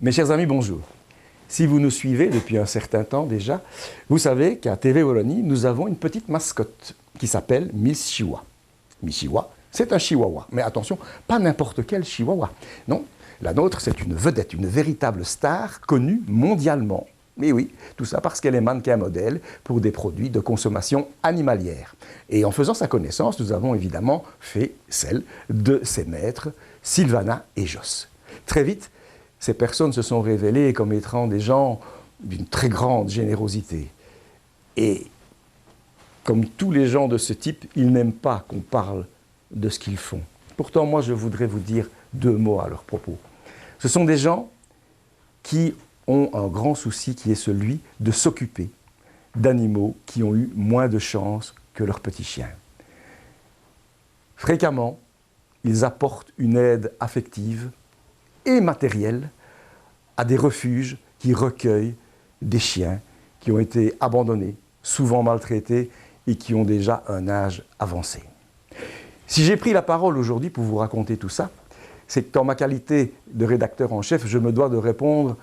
Mes chers amis, bonjour. Si vous nous suivez depuis un certain temps déjà, vous savez qu'à TV Wallonie, nous avons une petite mascotte qui s'appelle Miss Chihuahua. Miss Chihuahua, c'est un chihuahua. Mais attention, pas n'importe quel chihuahua. Non, la nôtre, c'est une vedette, une véritable star connue mondialement. Mais oui, tout ça parce qu'elle est mannequin modèle pour des produits de consommation animalière. Et en faisant sa connaissance, nous avons évidemment fait celle de ses maîtres, Sylvana et Jos. Très vite, ces personnes se sont révélées comme étant des gens d'une très grande générosité. Et comme tous les gens de ce type, ils n'aiment pas qu'on parle de ce qu'ils font. Pourtant, moi, je voudrais vous dire deux mots à leur propos. Ce sont des gens qui ont un grand souci qui est celui de s'occuper d'animaux qui ont eu moins de chance que leurs petits chiens. Fréquemment, ils apportent une aide affective et matérielle à des refuges qui recueillent des chiens qui ont été abandonnés, souvent maltraités et qui ont déjà un âge avancé. Si j'ai pris la parole aujourd'hui pour vous raconter tout ça, c'est que dans ma qualité de rédacteur en chef, je me dois de répondre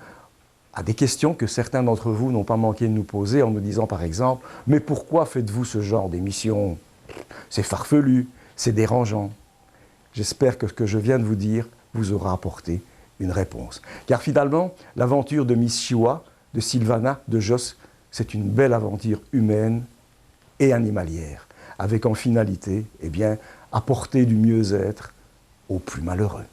à des questions que certains d'entre vous n'ont pas manqué de nous poser en nous disant par exemple « Mais pourquoi faites-vous ce genre d'émission ? C'est farfelu, c'est dérangeant. » J'espère que ce que je viens de vous dire vous aura apporté une réponse. Car finalement, l'aventure de Miss Chihuahua, de Sylvana, de Jos, c'est une belle aventure humaine et animalière, avec en finalité, eh bien, apporter du mieux-être aux plus malheureux.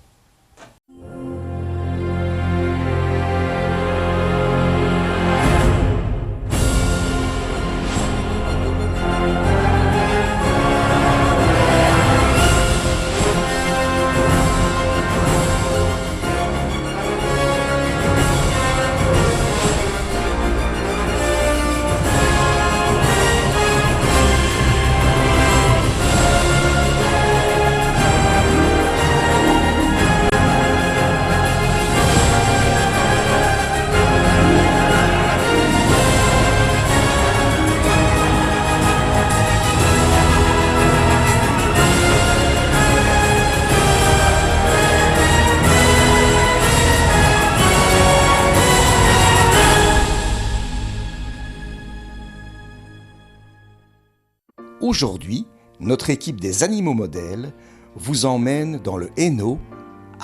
Aujourd'hui, notre équipe des animaux modèles vous emmène dans le Hainaut,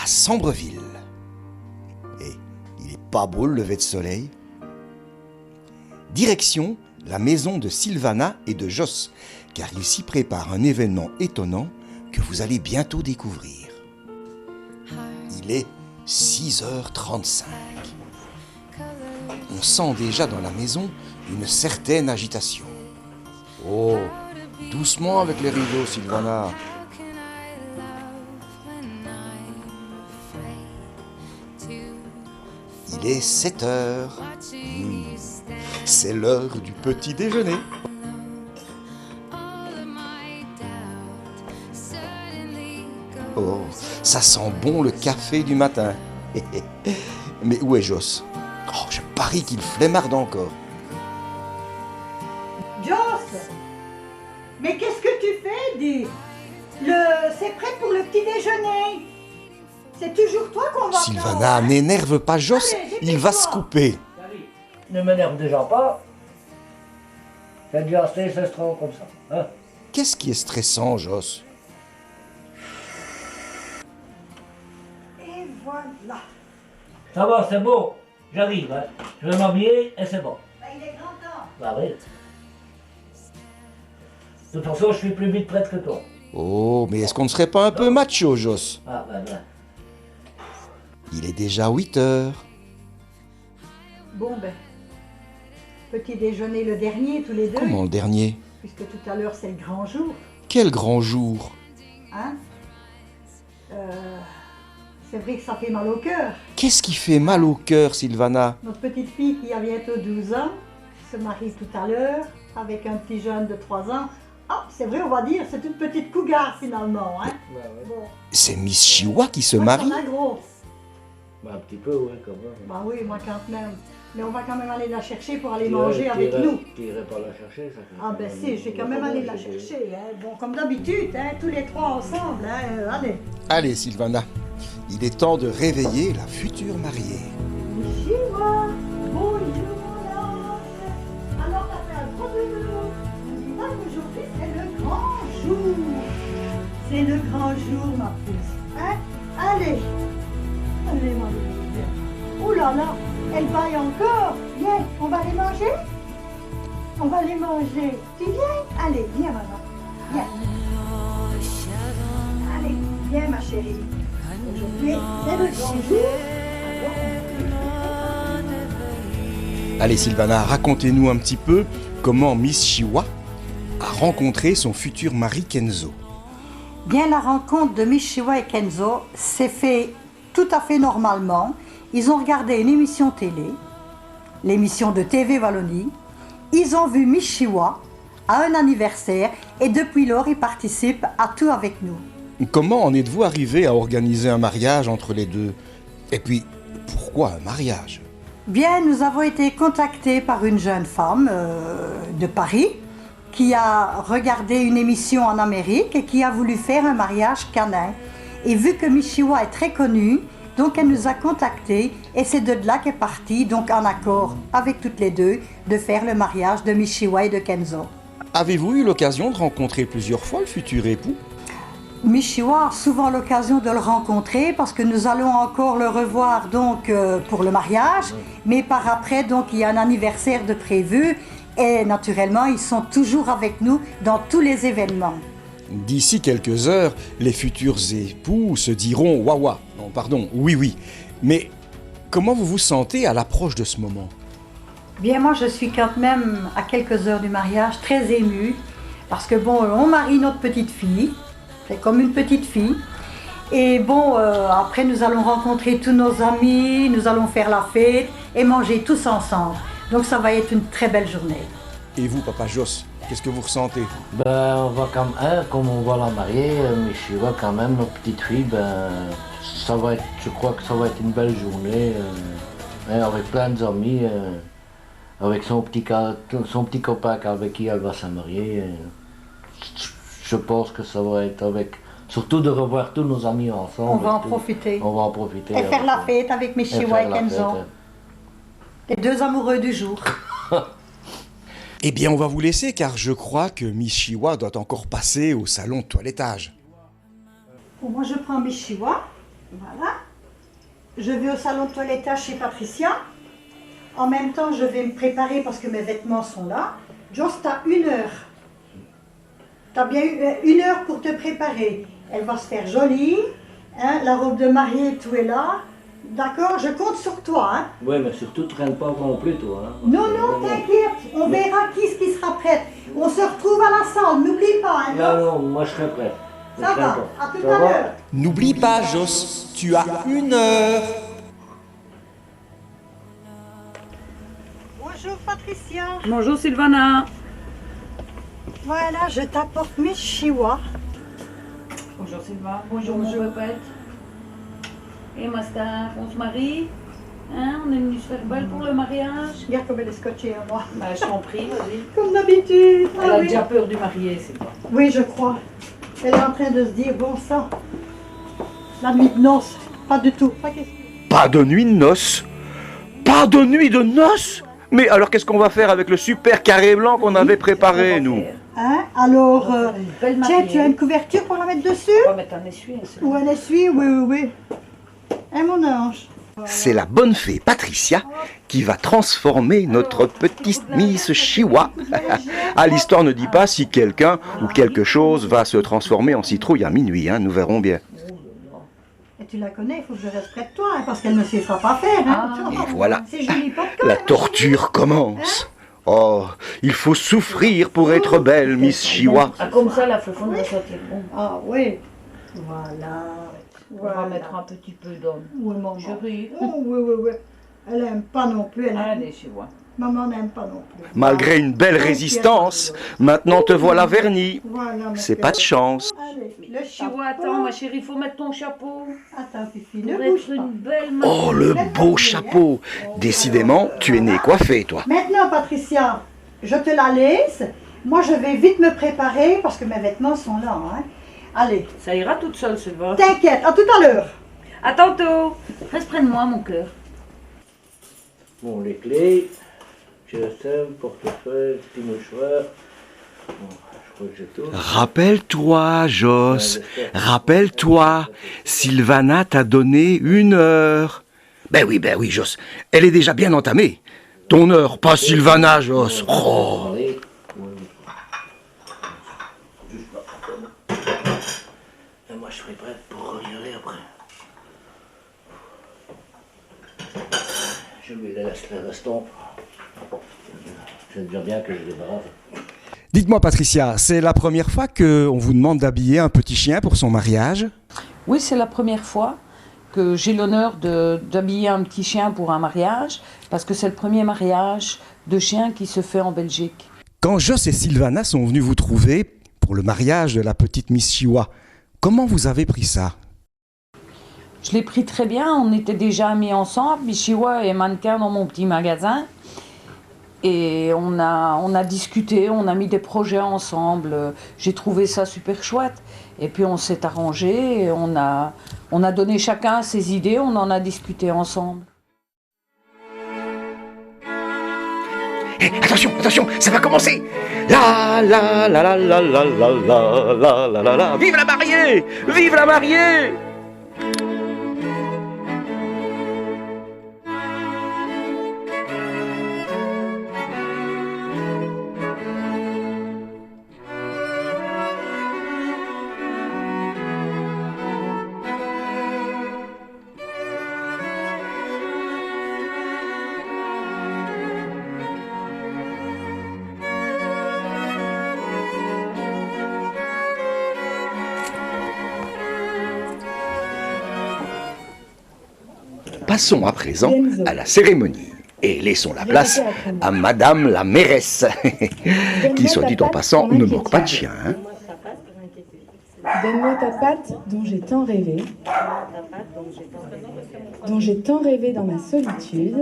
à Sambreville. Et il est pas beau le lever de soleil. Direction la maison de Sylvana et de Jos, car ils s'y préparent un événement étonnant que vous allez bientôt découvrir. Il est 6h35. On sent déjà dans la maison une certaine agitation. Oh, doucement avec les rideaux, Sylvana. Il est 7h. C'est l'heure du petit déjeuner. Oh, ça sent bon le café du matin. Mais où est Jos? Oh, je parie qu'il flemmarde encore. Jos, mais qu'est-ce que tu fais, dis? C'est prêt pour le petit déjeuner. C'est toujours toi qu'on va Sylvana, prendre, hein? n'énerve pas Jos, Allez, il va dépêche-toi. se couper. Ne m'énerve déjà pas. C'est déjà assez stressant comme ça. Hein? Qu'est-ce qui est stressant, Jos? Et voilà. Ça va, c'est bon. J'arrive. Hein. Je vais m'habiller et c'est bon. Ben, il est grand temps. Bah oui. De toute façon, je suis plus vite prête que toi. Oh, mais est-ce qu'on ne serait pas un peu macho, Jos? Ah ben. Il est déjà 8h. Bon, ben, petit déjeuner le dernier, tous les deux. Comment le dernier? Puisque tout à l'heure, c'est le grand jour. Quel grand jour! Hein? C'est vrai que ça fait mal au cœur. Qu'est-ce qui fait mal au cœur, Sylvana? Notre petite fille qui a bientôt 12 ans se marie tout à l'heure avec un petit jeune de 3 ans. Ah, c'est vrai, on va dire, c'est une petite cougar finalement. Hein? Bon. C'est Miss Chihuahua qui se Moi, marie? j'en ai gros. Bah un petit peu, ouais, quand même. Bah oui, moi quand même. Mais on va quand même aller la chercher pour aller manger avec nous. Tu irais pas la chercher, ça fait Ah ben si, je vais quand même aller la chercher. Hein. Bon, comme d'habitude, hein, tous les trois ensemble. Hein. Allez. Allez, Sylvana, il est temps de réveiller la future mariée. Chihuahua, bonjour mon ange. Alors t'as fait un gros dodo. N'oublie pas qu'aujourd'hui c'est le grand jour. C'est le grand jour ma puce. Hein? Allez. Allez mon bébé. Oh là là, elle baille encore. Viens, on va les manger? On va les manger. Tu viens? Allez, viens maman. Viens. Allez, viens ma chérie. Aujourd'hui, c'est le grand jour. Allez Sylvana, racontez-nous un petit peu comment Miss Chihuahua a rencontré son futur mari Kenzo. Bien, la rencontre de Miss Chihuahua et Kenzo s'est fait tout à fait normalement. Ils ont regardé une émission télé, l'émission de TV Wallonie. Ils ont vu Miss Chihuahua à un anniversaire et depuis lors, ils participent à tout avec nous. Comment en êtes-vous arrivé à organiser un mariage entre les deux? Et puis, pourquoi un mariage? Bien, nous avons été contactés par une jeune femme de Paris qui a regardé une émission en Amérique et qui a voulu faire un mariage canin. Et vu que Miss Chihuahua est très connue, donc elle nous a contactés et c'est de là qu'est parti, donc en accord avec toutes les deux, de faire le mariage de Miss Chihuahua et de Kenzo. Avez-vous eu l'occasion de rencontrer plusieurs fois le futur époux? Miss Chihuahua a souvent l'occasion de le rencontrer parce que nous allons encore le revoir donc pour le mariage, mais par après donc il y a un anniversaire de prévu et naturellement ils sont toujours avec nous dans tous les événements. D'ici quelques heures, les futurs époux se diront « Wawa ». Non, pardon, oui, oui. Mais comment vous vous sentez à l'approche de ce moment? Bien, moi je suis quand même à quelques heures du mariage très émue parce que bon, on marie notre petite fille, c'est comme une petite fille. Et bon, après nous allons rencontrer tous nos amis, nous allons faire la fête et manger tous ensemble. Donc ça va être une très belle journée. Et vous, Papa Joss, qu'est-ce que vous ressentez? Ben, on va comme on va la marier, mais je vois quand même notre petite fille, ben, ça va être, je crois que ça va être une belle journée, avec plein d'amis, avec son petit copain avec qui elle va se marier. Je pense que ça va être avec, surtout de revoir tous nos amis ensemble. On va en profiter. On va en profiter. Et faire la fête avec Miss Chihuahua et Kenzo. Les deux amoureux du jour. Eh bien, on va vous laisser car je crois que Miss Chihuahua doit encore passer au salon de toilettage. Bon, moi je prends Miss Chihuahua, voilà. Je vais au salon de toilettage chez Patricia. En même temps, je vais me préparer parce que mes vêtements sont là. Joss, t'as 1 heure. T'as bien eu 1 heure pour te préparer. Elle va se faire jolie, hein, la robe de mariée, tout est là. D'accord, je compte sur toi. Hein. Oui, mais surtout, traîne pas non plus, toi. Hein. Non, t'inquiète, on verra qui sera prête. On se retrouve à la salle, n'oublie pas. Hein, non, moi je serai prêt. Ça va, à tout à l'heure. N'oublie pas, Joss, tu as 1 heure. Bonjour Patricia. Bonjour Sylvana. Voilà, je t'apporte Miss Chihuahua. Bonjour Sylvain. Bonjour mon pépette. Et Mastaf, on se marie? Hein, on est venu se faire belle pour le mariage? Regarde comme elle est scotchée à moi. Bah, je t'en prie, vas-y. Comme d'habitude. Elle a déjà peur du marié, Sylvain. Oui, je crois. Elle est en train de se dire, bon sang, la nuit de noces, pas du tout. Pas de nuit de noces? Pas de nuit de noces? Mais alors qu'est-ce qu'on va faire avec le super carré blanc qu'on avait préparé, nous? Hein? Alors, Belle tiens, mariée. tu as une couverture pour la mettre dessus? On va mettre un essuie. Ou un essuie? Oui. Hein, mon ange? C'est la bonne fée Patricia qui va transformer notre petite Miss Chihuahua. Ah, l'histoire ne dit pas si quelqu'un ou quelque chose va se transformer en citrouille à minuit, hein, nous verrons bien. Et tu la connais, il faut que je reste près de toi, hein, parce qu'elle ne sait pas faire. Hein. Et voilà, C'est joli, pas de cœur, la hein, torture commence. Oh, il faut souffrir pour être belle, Miss Chihuahua. Ah, comme ça, la feffonne va sentir bon. Ah oui, voilà. On va mettre un petit peu d'homme. Oui, maman. Chérie. Oh, oui. Elle aime pas non plus. Allez, chez moi. Maman n'aime pas non plus. Malgré une belle résistance, maintenant te voilà verni. Voilà, mon C'est cœur. pas de chance. Allez, le Chihuahua, chapeau. attends, ma chérie, il faut mettre ton chapeau. Attends, Fifi, Pour ne être bouge pas. une belle Oh, le beau chapeau. Décidément, tu es née coiffée, toi. Maintenant, Patricia, je te la laisse. Moi, je vais vite me préparer parce que mes vêtements sont là. Hein. Allez, Ça ira toute seule, Sylvain. t'inquiète, à tout à l'heure. À tantôt. Reste près de moi, mon cœur. Bon, les clés, GSM, portefeuille, petit mouchoir. Bon, je crois que j'ai tout. Rappelle-toi, Joss, rappelle-toi, Sylvana t'a donné 1 heure. Ben oui, Joss, elle est déjà bien entamée. Ton heure, pas Sylvana, Joss. Oh. Et moi, je serai prêt pour y aller après. Je lui laisse le restant. J'aime bien que je débarrasse. Dites-moi, Patricia, c'est la première fois qu'on vous demande d'habiller un petit chien pour son mariage? Oui, c'est la première fois que j'ai l'honneur d'habiller un petit chien pour un mariage, parce que c'est le premier mariage de chien qui se fait en Belgique. Quand Joss et Sylvana sont venus vous trouver pour le mariage de la petite Miss Chihuahua, comment vous avez pris ça? Je l'ai pris très bien, on était déjà mis ensemble, Miss Chihuahua est mannequin dans mon petit magasin. Et on a discuté, on a mis des projets ensemble. J'ai trouvé ça super chouette. Et puis on s'est arrangé, et on a donné chacun ses idées, on en a discuté ensemble. Hey, attention, ça va commencer. La la la la la la la la la la la la. Vive la mariée! Vive la mariée! Passons à présent à la cérémonie et laissons la place à Madame la mairesse, qui, soit dit en passant, ne manque pas de chien. Hein. Donne-moi ta patte dont j'ai tant rêvé, dans ma solitude.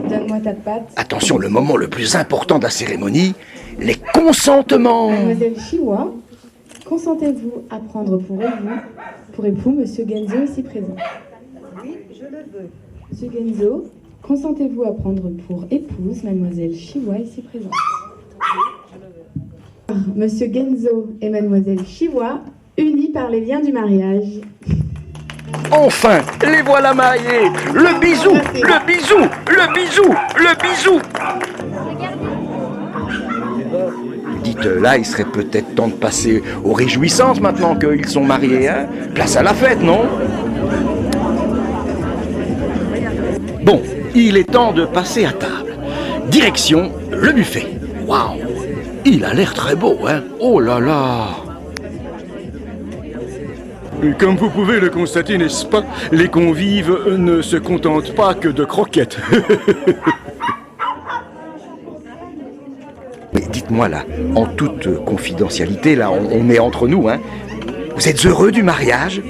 Donne-moi ta patte. Attention, le moment le plus important de la cérémonie, les consentements. Mademoiselle Chihuahua, consentez-vous à prendre pour époux Monsieur Genzo ici présent? Oui, je le veux. Monsieur Genzo, consentez-vous à prendre pour épouse Mademoiselle Chihuahua ici présente? Monsieur Genzo et Mademoiselle Chihuahua, unis par les liens du mariage. Enfin, les voilà mariés. Le bisou, le bisou, le bisou, le bisou. Dites, là, il serait peut-être temps de passer aux réjouissances maintenant qu'ils sont mariés. Hein. Place à la fête, non? Bon, il est temps de passer à table. Direction le buffet. Waouh! Il a l'air très beau, hein? Oh là là! Comme vous pouvez le constater, n'est-ce pas, les convives ne se contentent pas que de croquettes. Mais dites-moi là, en toute confidentialité, là, on est entre nous, hein. Vous êtes heureux du mariage?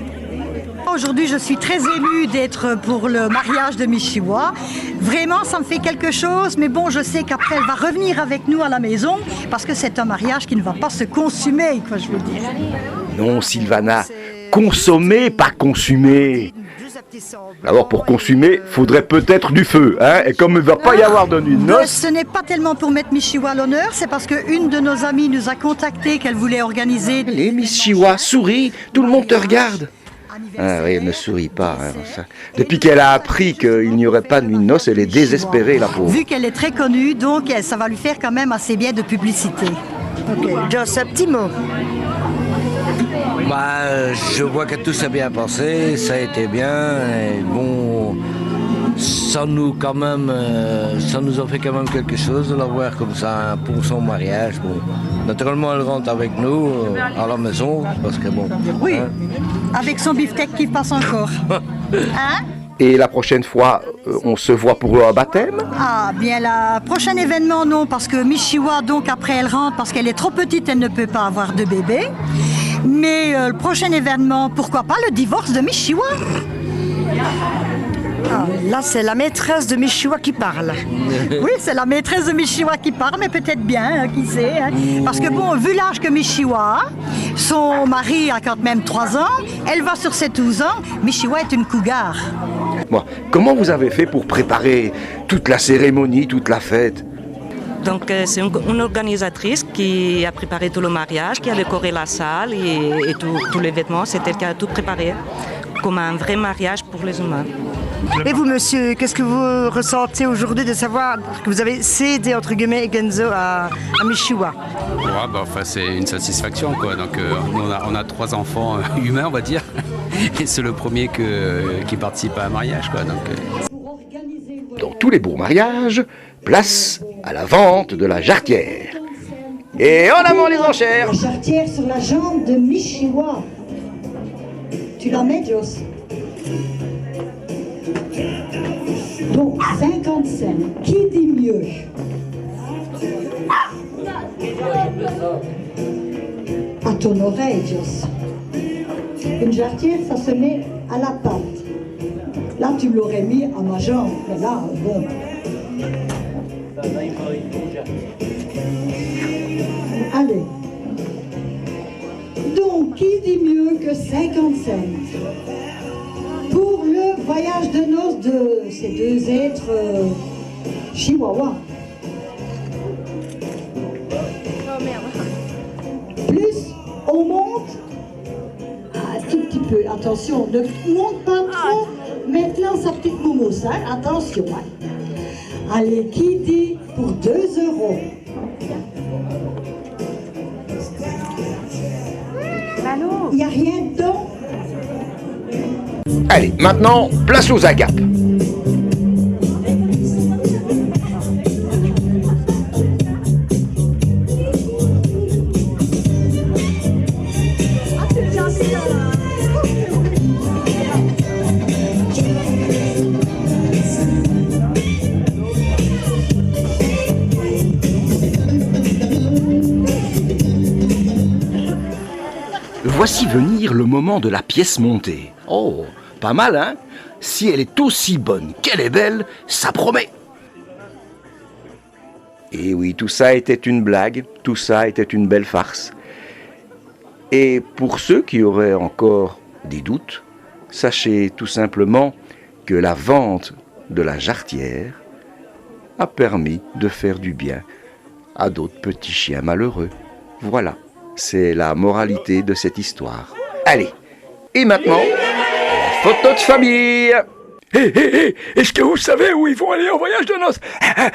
Aujourd'hui, je suis très émue d'être pour le mariage de Miss Chihuahua. Vraiment, ça me fait quelque chose, mais bon, je sais qu'après, elle va revenir avec nous à la maison, parce que c'est un mariage qui ne va pas se consumer, quoi, je veux dire. Non, Sylvana, consommer, pas consumer. Alors, pour consumer, faudrait peut-être du feu, hein, et comme il ne va pas y avoir de nuit de noces... Ce n'est pas tellement pour mettre Miss Chihuahua à l'honneur, c'est parce qu'une de nos amies nous a contacté qu'elle voulait organiser... Les Miss Chihuahua, souris, tout le monde te regarde. Ah oui, elle ne sourit pas. Hein, ça. Depuis qu'elle a appris qu'il n'y aurait pas de nuit de noces, elle est désespérée, la pauvre. Vu qu'elle est très connue, donc ça va lui faire quand même assez bien de publicité. Ok, Joss, un petit mot. Bah, je vois que tout s'est bien passé, ça a été bien, et bon, ça nous a fait quand même quelque chose de la voir comme ça pour son mariage. Bon. Naturellement, elle rentre avec nous à la maison, parce que bon... Oui, hein. Avec son beefsteak qui passe encore. Hein? Et la prochaine fois, on se voit pour un baptême? Ah, bien, le prochain événement, non, parce que Miss Chihuahua, donc après, elle rentre, parce qu'elle est trop petite, elle ne peut pas avoir de bébé. Mais le prochain événement, pourquoi pas le divorce de Miss Chihuahua? Ah, là, c'est la maîtresse de Miss Chihuahua qui parle. Oui, c'est la maîtresse de Miss Chihuahua qui parle, mais peut-être bien, hein, qui sait. Hein. Parce que bon, vu l'âge que Miss Chihuahua, son mari a quand même 3 ans, elle va sur ses 12 ans, Miss Chihuahua est une cougar. dites-moi, comment vous avez fait pour préparer toute la cérémonie, toute la fête? Donc c'est une organisatrice qui a préparé tout le mariage, qui a décoré la salle et tous les vêtements. C'est elle qui a tout préparé comme un vrai mariage pour les humains. Et vous, monsieur, qu'est-ce que vous ressentez aujourd'hui de savoir que vous avez cédé, entre guillemets, Genzo à Mishiwa? Ouais, bah, enfin, c'est une satisfaction, quoi. Donc, nous, on a 3 enfants humains, on va dire. Et c'est le premier qui participe à un mariage, quoi. Donc, Dans tous les beaux mariages, place à la vente de la jarretière. Et en avant les enchères! La jarretière sur la jambe de Mishiwa. Tu la mets, Jos? Donc, 50 cents. Qui dit mieux? À ton oreille, Jos. Une jarretière, ça se met à la patte. Là, tu l'aurais mis à ma jambe. Mais là, bon. Allez. Donc, qui dit mieux que 50 cents pour le voyage de noces de ces deux êtres chihuahuas? Plus, on monte un tout petit peu. Attention, ne monte pas trop. Maintenant, sa petite moumouse, hein? Attention. Hein? Allez, qui dit pour 2 €? Il n'y a rien dedans. Allez, maintenant, place aux agapes. Voici venir le moment de la pièce montée. Oh, pas mal, hein? Si elle est aussi bonne qu'elle est belle, ça promet. Et oui, tout ça était une blague, tout ça était une belle farce. Et pour ceux qui auraient encore des doutes, sachez tout simplement que la vente de la jarretière a permis de faire du bien à d'autres petits chiens malheureux. Voilà. C'est la moralité de cette histoire. Allez, et maintenant, photo de famille. Est-ce que vous savez où ils vont aller au voyage de noces?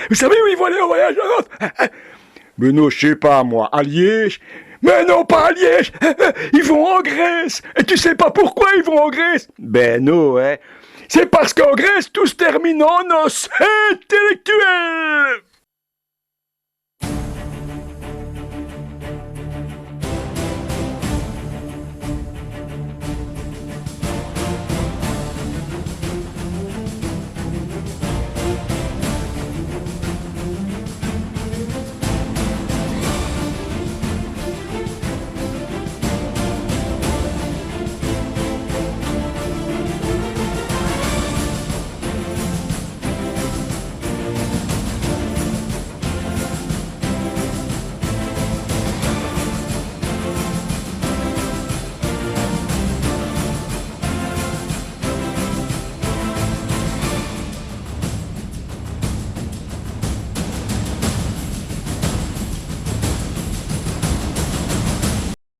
Vous savez où ils vont aller au voyage de noces? Mais non, je sais pas moi, à Liège. Mais non, pas à Liège. Ils vont en Grèce. Et tu sais pas pourquoi ils vont en Grèce? Ben non, hein. C'est parce qu'en Grèce, tout se termine en noces intellectuelles.